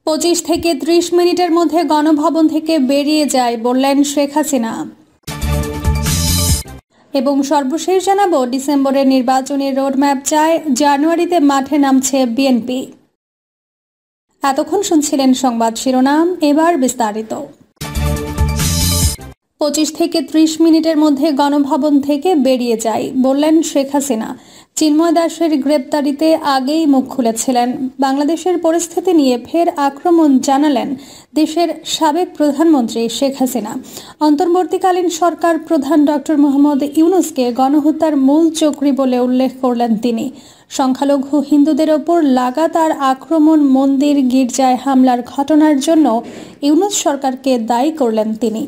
25 থেকে 30 মিনিটের মধ্যে গণভবন থেকে বেরিয়ে যায় বললেন শেখ হাসিনা। এবং সর্বশেষ জানাবো, ডিসেম্বরের নির্বাচনী রোডম্যাপ চায়, জানুয়ারিতে মাঠে নামছে বিএনপি। এতক্ষণ শুনছিলেন সংবাদ শিরোনাম, এবার বিস্তারিত। 25 থেকে 30 মিনিটের মধ্যে গণভবন থেকে বেরিয়ে যায় বললেন শেখ হাসিনা। চিন্ময় দাসের গ্রেপ্তারিতে আগেই মুখ খুলেছিলেন। বাংলাদেশের পরিস্থিতি নিয়ে ফের আক্রমণ জানালেন দেশের সাবেক প্রধানমন্ত্রী শেখ হাসিনা। অন্তর্বর্তীকালীন সরকার প্রধান ডক্টর মোহাম্মদ ইউনূসকে গণহত্যার মূল চক্রী বলে উল্লেখ করলেন তিনি। সংখ্যালঘু হিন্দুদের ওপর লাগাতার আক্রমণ, মন্দির গির্জায় হামলার ঘটনার জন্য ইউনূস সরকারকে দায়ী করলেন তিনি।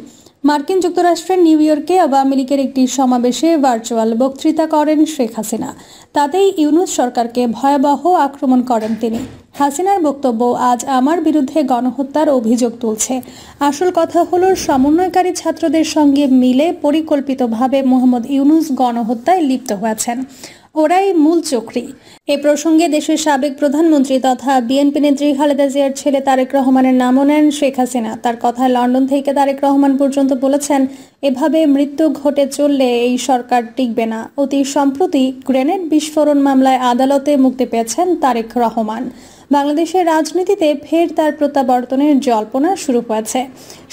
মার্কিন যুক্তরাষ্ট্রের নিউ ইয়র্কে আওয়ামী লীগের একটি সমাবেশে ভার্চুয়াল বক্তৃতা করেন শেখ হাসিনা। তাতেই ইউনূস সরকারকে ভয়াবহ আক্রমণ করেন তিনি। হাসিনার বক্তব্য, আজ আমার বিরুদ্ধে গণহত্যার অভিযোগ তুলছে। আসল কথা হলো, সমন্বয়কারী ছাত্রদের সঙ্গে মিলে পরিকল্পিতভাবে মোহাম্মদ ইউনূস গণহত্যায় লিপ্ত হয়েছেন। ওরাই মূল চক্রী। এ প্রসঙ্গে দেশের সাবেক প্রধানমন্ত্রী তথা বিএনপি নেত্রী খালেদা জিয়ার ছেলে তারেক রহমানের নামও নেন শেখ হাসিনা। তার কথায় লন্ডন থেকে তারেক রহমান পর্যন্ত বলেছেন, এভাবে মৃত্যু ঘটে চললে এই সরকার টিকবে না। অতি সম্প্রতি গ্রেনেড বিস্ফোরণ মামলায় আদালতে মুক্তি পেয়েছেন তারেক রহমান। বাংলাদেশের রাজনীতিতে ফের তার প্রত্যাবর্তনের জল্পনা শুরু হয়েছে।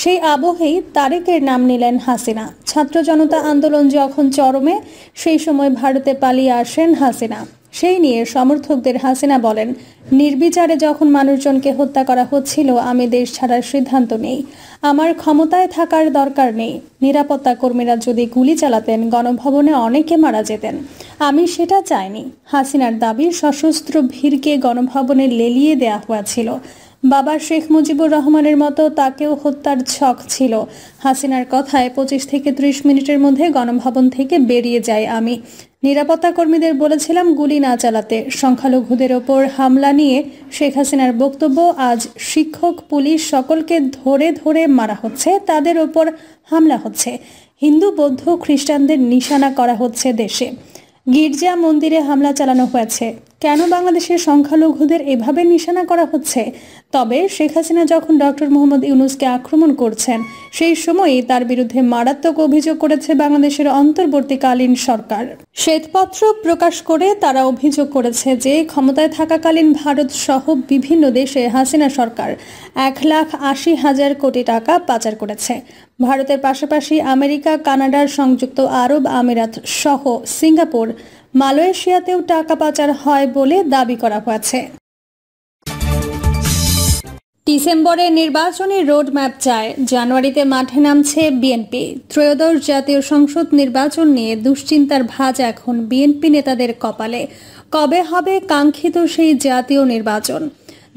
সেই আবহেই তারেকের নাম নিলেন হাসিনা। ছাত্র জনতা আন্দোলন যখন চরমে, সেই সময় ভারতে পালিয়ে আসেন হাসিনা। সেই নিয়ে সমর্থকদের হাসিনা বলেন, নির্বিচারে যখন মানুষজনকে হত্যা করা হচ্ছিল, আমি দেশ ছাড়ার সিদ্ধান্ত নেই। আমার ক্ষমতায় থাকার দরকার নেই। নিরাপত্তা কর্মীরা যদি গুলি চালাতেন, গণভবনে অনেকে মারা যেতেন। আমি সেটা চাইনি। হাসিনার দাবি, সশস্ত্র ভিড়কে গণভবনে লেলিয়ে দেয়া হয়েছিল। বাবা শেখ মুজিবুর রহমানের মতো তাকেও হত্যার ছক ছিল। হাসিনার কথায় 25 থেকে 30 মিনিটের মধ্যে গণভবন থেকে বেরিয়ে যাই আমি। নিরাপত্তা কর্মীদের বলেছিলাম গুলি না চালাতে। সংখ্যালঘুদের ওপর হামলা নিয়ে শেখ হাসিনার বক্তব্য, আজ শিক্ষক, পুলিশ সকলকে ধরে ধরে মারা হচ্ছে, তাদের ওপর হামলা হচ্ছে। হিন্দু, বৌদ্ধ, খ্রিস্টানদের নিশানা করা হচ্ছে দেশে। গির্জা, মন্দিরে হামলা চালানো হয়েছে। কেন বাংলাদেশের সংখ্যালঘুদের এভাবে নিশানা করা হচ্ছে? তবে শেখ হাসিনা যখন ডক্টর মোহাম্মদ ইউনূসকে আক্রমণ করছেন, সেই সময়ই তার বিরুদ্ধে মারাত্মক অভিযোগ করেছে বাংলাদেশের অন্তর্বর্তীকালীন সরকার। শ্বেতপত্র প্রকাশ করে তারা অভিযোগ করেছে যে ক্ষমতায় থাকাকালীন ভারত সহ বিভিন্ন দেশে হাসিনা সরকার 1,80,000 কোটি টাকা পাচার করেছে। ভারতের পাশাপাশি আমেরিকা, কানাডা, সংযুক্ত আরব আমিরাত সহ সিঙ্গাপুর, মালয়েশিয়াতেও টাকা পাচার হয় বলে দাবি করা হয়েছে। ডিসেম্বরে নির্বাচনী রোডম্যাপ চায়, জানুয়ারিতে মাঠে নামছে বিএনপি। ত্রয়োদশ জাতীয় সংসদ নির্বাচন নিয়ে দুশ্চিন্তার ভাঁজ এখন বিএনপি নেতাদের কপালে। কবে হবে কাঙ্ক্ষিত সেই জাতীয় নির্বাচন?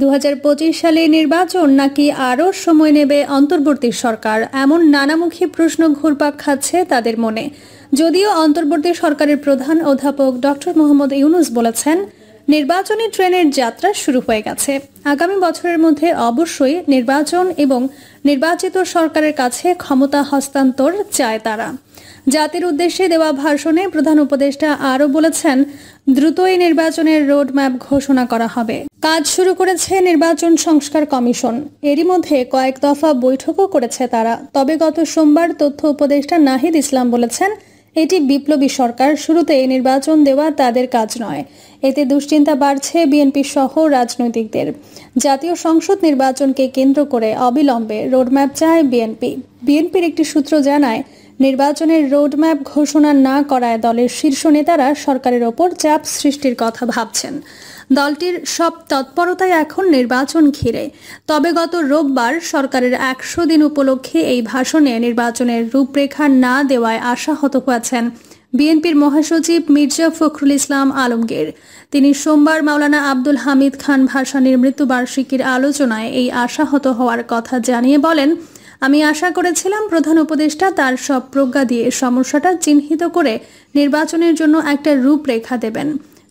2025 সালে নির্বাচন নাকি আরও সময় নেবে অন্তর্বর্তী সরকার? এমন নানামুখী প্রশ্ন ঘুরপাক খাচ্ছে তাদের মনে। যদিও অন্তর্বর্তী সরকারের প্রধান অধ্যাপক ডক্টর মোহাম্মদ ইউনূস বলেছেন, নির্বাচনী ট্রেনের যাত্রা শুরু হয়ে গেছে। আগামী বছরের মধ্যে অবশ্যই নির্বাচন এবং নির্বাচিত সরকারের কাছে ক্ষমতা হস্তান্তর চায় তারা। জাতির উদ্দেশ্যে দেওয়া ভাষণে প্রধান উপদেষ্টা আরও বলেছেন, দ্রুতই নির্বাচনের রোডম্যাপ ঘোষণা করা হবে। কাজ শুরু করেছে নির্বাচন সংস্কার কমিশন। এরই মধ্যে কয়েক দফা বৈঠকও করেছে তারা। তবে গত সোমবার তথ্য উপদেষ্টা নাহিদ ইসলাম বলেছেন, এটি বিপ্লবী সরকার, শুরুতে নির্বাচন দেওয়া তাদের কাজ নয়। এতে দুশ্চিন্তা বাড়ছে বিএনপি সহ রাজনৈতিকদের। জাতীয় সংসদ নির্বাচনকে কেন্দ্র করে অবিলম্বে রোডম্যাপ চায় বিএনপি। বিএনপির একটি সূত্র জানায়, নির্বাচনের রোডম্যাপ ঘোষণা না করায় দলের শীর্ষ নেতারা সরকারের ওপর চাপ সৃষ্টির কথা ভাবছেন। দলটির সব তৎপরতাই এখন নির্বাচন ঘিরে। তবে গত রোববার সরকারের 100 দিন উপলক্ষে এই ভাষণে নির্বাচনের রূপরেখা না দেওয়ায় আশাহত হয়েছেন বিএনপির মহাসচিব মির্জা ফখরুল ইসলাম আলমগীর। তিনি সোমবার মাওলানা আব্দুল হামিদ খান ভাসানীর মৃত্যুবার্ষিকীর আলোচনায় এই আশাহত হওয়ার কথা জানিয়ে বলেন, আমি আশা করেছিলাম প্রধান উপদেষ্টা তার সব প্রজ্ঞা দিয়ে সমস্যাটা চিহ্নিত করে নির্বাচনের জন্য একটা রূপরেখা দেবেন।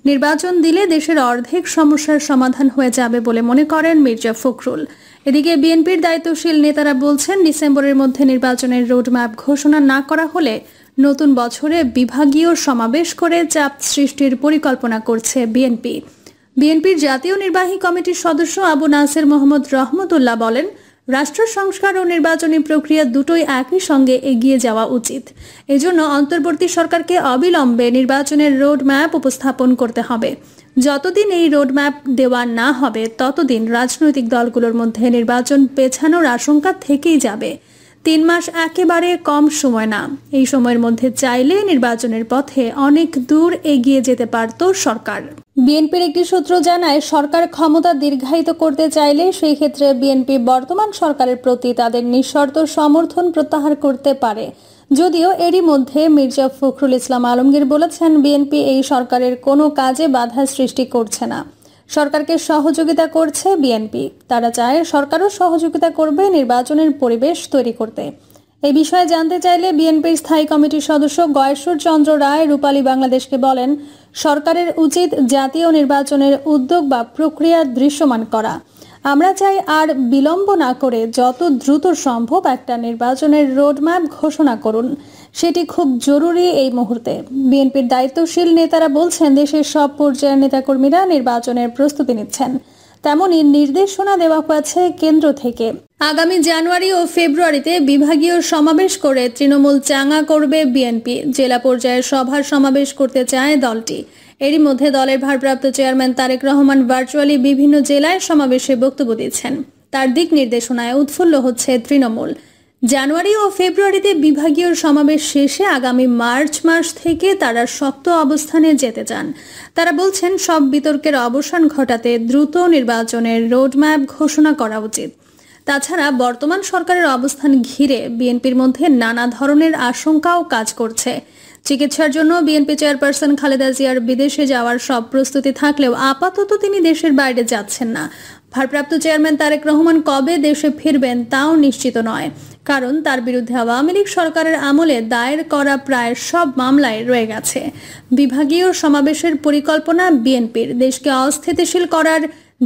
নির্বাচন দিলে দেশের অর্ধেক সমস্যার সমাধান হয়ে যাবে বলে মনে করেন মির্জা ফখরুল। এদিকে বিএনপির দায়িত্বশীল নেতারা বলছেন, ডিসেম্বরের মধ্যে নির্বাচনের রোডম্যাপ ঘোষণা না করা হলে নতুন বছরে বিভাগীয় সমাবেশ করে চাপ সৃষ্টির পরিকল্পনা করছে বিএনপি। বিএনপির জাতীয় নির্বাহী কমিটির সদস্য আবু নাসের মোহাম্মদ রহমতুল্লাহ বলেন, রাষ্ট্র সংস্কার ও নির্বাচনী প্রক্রিয়া দুটোই একই সঙ্গে এগিয়ে যাওয়া উচিত। এজন্য অন্তর্বর্তী সরকারকে অবিলম্বে নির্বাচনের রোড ম্যাপ উপস্থাপন করতে হবে। যতদিন এই রোড ম্যাপ দেওয়া না হবে ততদিন রাজনৈতিক দলগুলোর মধ্যে নির্বাচন পেছানোর আশঙ্কা থেকেই যাবে। 3 মাস একেবারে কম সময় না। এই সময়ের মধ্যে চাইলে নির্বাচনের পথে অনেক দূর এগিয়ে যেতে পারত সরকার। বিএনপির একটি সূত্র জানায়, সরকার ক্ষমতা দীর্ঘায়িত করতে চাইলে সেই ক্ষেত্রে বিএনপি বর্তমান সরকারের প্রতি তাদের নিঃশর্ত সমর্থন প্রত্যাহার করতে পারে। যদিও এরই মধ্যে মির্জা ফখরুল ইসলাম আলমগীর বলেছেন, বিএনপি এই সরকারের কোনো কাজে বাধা সৃষ্টি করছে না। সরকারকে সহযোগিতা করছে বিএনপি। তারা চায় সরকারও সহযোগিতা করবে নির্বাচনের পরিবেশ তৈরি করতে। এই বিষয়ে জানতে চাইলে বিএনপির স্থায়ী কমিটির সদস্য গয়েশ্বর চন্দ্র রায় রূপালী বাংলাদেশকে বলেন, সরকারের উচিত জাতীয় নির্বাচনের উদ্যোগ বা প্রক্রিয়া দৃশ্যমান করা। আমরা চাই আর বিলম্ব না করে যত দ্রুত সম্ভব একটা নির্বাচনের রোডম্যাপ ঘোষণা করুন। সেটি খুব জরুরি এই মুহূর্তে। বিএনপির দায়িত্বশীল নেতারা বলছেন, দেশের সব পর্যায়ের নেতাকর্মীরা নির্বাচনের প্রস্তুতি নিচ্ছেন। তেমনই নির্দেশনা দেওয়া হয়েছে কেন্দ্র থেকে। আগামী জানুয়ারি ও ফেব্রুয়ারিতে বিভাগীয় সমাবেশ করে তৃণমূল চাঙ্গা করবে বিএনপি। জেলা পর্যায়ের সভার সমাবেশ করতে চায় দলটি। এরই মধ্যে দলের ভারপ্রাপ্ত চেয়ারম্যান তারেক রহমান ভার্চুয়ালি বিভিন্ন জেলায় সমাবেশে বক্তব্য দিচ্ছেন। তার দিক নির্দেশনায় উৎফুল্ল হচ্ছে তৃণমূল। জানুয়ারি ও ফেব্রুয়ারিতে বিভাগীয় সমাবেশ শেষে আগামী মার্চ মাস থেকে তারা শক্ত অবস্থানে যেতে চান। তারা বলছেন, সব বিতর্কের অবসান ঘটাতে দ্রুত নির্বাচনের রোডম্যাপ ঘোষণা করা উচিত। তাছাড়া বর্তমান সরকারের অবস্থান ঘিরে বিএনপির মধ্যে নানা ধরনের আশঙ্কাও কাজ করছে। চিকিৎসার জন্য বিএনপি চেয়ারপারসন খালেদা জিয়ার বিদেশে যাওয়ার সব প্রস্তুতি থাকলেও আপাতত তিনি দেশের বাইরে যাচ্ছেন না। ভারপ্রাপ্ত চেয়ারম্যান তারেক রহমান কবে দেশে ফিরবেন তাও নিশ্চিত নয়, কারণ তার বিরুদ্ধে আওয়ামী লীগ সরকারের আমলে দায়ের করা প্রায় সব মামলায় রয়ে গেছে। বিভাগীয় সমাবেশের পরিকল্পনা বিএনপির। দেশকে অস্থিতিশীল করার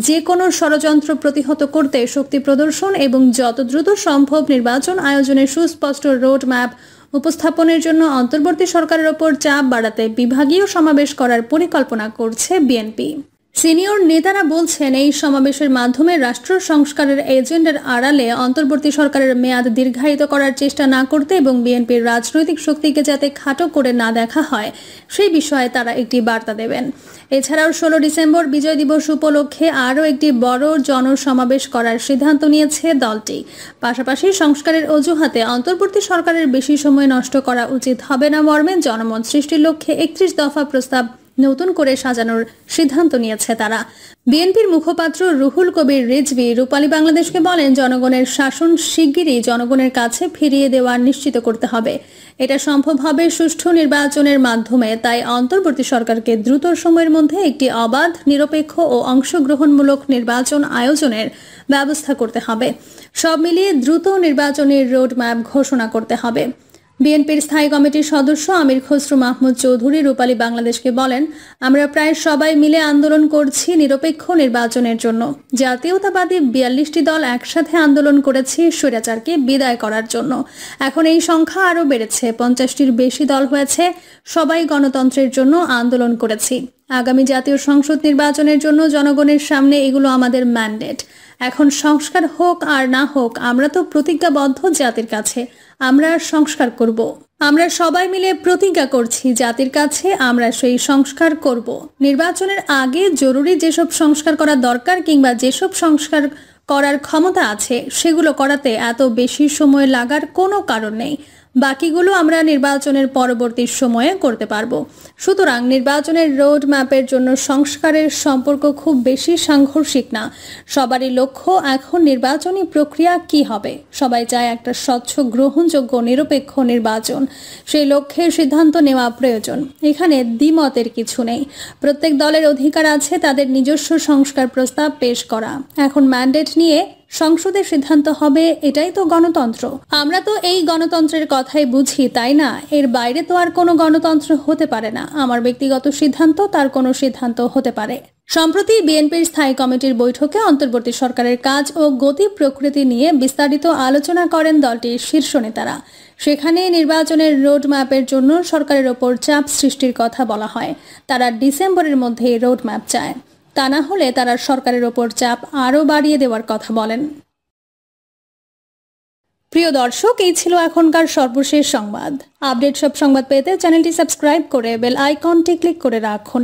যে কোনো ষড়যন্ত্র প্রতিহত করতে শক্তি প্রদর্শন এবং যত দ্রুত সম্ভব নির্বাচন আয়োজনের সুস্পষ্ট রোড ম্যাপ উপস্থাপনের জন্য অন্তর্বর্তী সরকারের ওপর চাপ বাড়াতে বিভাগীয় সমাবেশ করার পরিকল্পনা করছে বিএনপি। সিনিয়র নেতারা বলছেন, এই সমাবেশের মাধ্যমে রাষ্ট্র সংস্কারের এজেন্ডার আড়ালে অন্তর্বর্তী সরকারের মেয়াদ দীর্ঘায়িত করার চেষ্টা না করতে এবং বিএনপির রাজনৈতিক শক্তিকে যাতে খাটো করে না দেখা হয় সেই বিষয়ে তারা একটি বার্তা দেবেন। এছাড়াও 16 ডিসেম্বর বিজয় দিবস উপলক্ষে আরও একটি বড় জনসমাবেশ করার সিদ্ধান্ত নিয়েছে দলটি। পাশাপাশি সংস্কারের অজুহাতে অন্তর্বর্তী সরকারের বেশি সময় নষ্ট করা উচিত হবে না মর্মে জনমত সৃষ্টির লক্ষ্যে 31 দফা প্রস্তাব নতুন করে সাজানোর সিদ্ধান্ত নিয়েছে তারা। বিএনপির মুখপাত্র রুহুল কবির রিজভী রূপালী বাংলাদেশকে বলেন, জনগণের শাসন শিগগিরই জনগণের কাছে ফিরিয়ে দেওয়া নিশ্চিত করতে হবে। এটা সম্ভব হবে সুষ্ঠু নির্বাচনের মাধ্যমে। তাই অন্তর্বর্তী সরকারকে দ্রুত সময়ের মধ্যে একটি অবাধ, নিরপেক্ষ ও অংশগ্রহণমূলক নির্বাচন আয়োজনের ব্যবস্থা করতে হবে। সব মিলিয়ে দ্রুত নির্বাচনের রোড ম্যাপ ঘোষণা করতে হবে। বিএনপির স্থায়ী কমিটির সদস্য আমির খসরু মাহমুদ চৌধুরী রূপালী বাংলাদেশকে বলেন, আমরা প্রায় সবাই মিলে আন্দোলন করছি নিরপেক্ষ নির্বাচনের জন্য। জাতীয়তাবাদী 42টি দল একসাথে আন্দোলন করেছে স্বৈরাচারকে বিদায় করার জন্য। এখন এই সংখ্যা আরও বেড়েছে, 50টির বেশি দল হয়েছে। সবাই গণতন্ত্রের জন্য আন্দোলন করেছি। আগামী জাতীয় সংসদ নির্বাচনের জন্য জনগণের সামনে এগুলো আমাদের ম্যান্ডেট। এখন সংস্কার হোক আর না হোক, আমরা তো প্রতিজ্ঞাবদ্ধ জাতির কাছে, আমরা সংস্কার করব। আমরা সবাই মিলে প্রতিজ্ঞা করছি জাতির কাছে, আমরা সেই সংস্কার করব। নির্বাচনের আগে জরুরি যেসব সংস্কার করা দরকার কিংবা যেসব সংস্কার করার ক্ষমতা আছে সেগুলো করাতে এত বেশি সময় লাগার কোনো কারণ নেই। বাকিগুলো আমরা নির্বাচনের পরবর্তী সময়ে করতে পারবো। সুতরাং নির্বাচনের রোড ম্যাপের জন্য সংস্কারের সম্পর্ক খুব বেশি সাংঘর্ষিক না। সবারই লক্ষ্য এখন নির্বাচনী প্রক্রিয়া কি হবে। সবাই চায় একটা স্বচ্ছ, গ্রহণযোগ্য, নিরপেক্ষ নির্বাচন। সেই লক্ষ্যে সিদ্ধান্ত নেওয়া প্রয়োজন। এখানে দ্বিমতের কিছু নেই। প্রত্যেক দলের অধিকার আছে তাদের নিজস্ব সংস্কার প্রস্তাব পেশ করা। এখন ম্যান্ডেট নিয়ে সংসদের সিদ্ধান্ত হবে, এটাই তো গণতন্ত্র। আমরা তো এই গণতন্ত্রের কথাই বুঝি, তাই না? এর বাইরে তো আর কোনো গণতন্ত্র হতে পারে না। আমার ব্যক্তিগত সিদ্ধান্ত তার কোনো সিদ্ধান্ত হতে পারে। সম্প্রতি বিএনপির স্থায়ী কমিটির বৈঠকে অন্তর্বর্তী সরকারের কাজ ও গতি প্রকৃতি নিয়ে বিস্তারিত আলোচনা করেন দলটির শীর্ষ নেতারা। সেখানে নির্বাচনের রোড ম্যাপের জন্য সরকারের ওপর চাপ সৃষ্টির কথা বলা হয়। তারা ডিসেম্বরের মধ্যে রোড ম্যাপ চায়। তা না হলে তারা সরকারের ওপর চাপ আরও বাড়িয়ে দেওয়ার কথা বলেন। প্রিয় দর্শক, এই ছিল এখনকার সর্বশেষ সংবাদ। আপডেট সব সংবাদ পেতে চ্যানেলটি সাবস্ক্রাইব করে বেল আইকনটি ক্লিক করে রাখুন।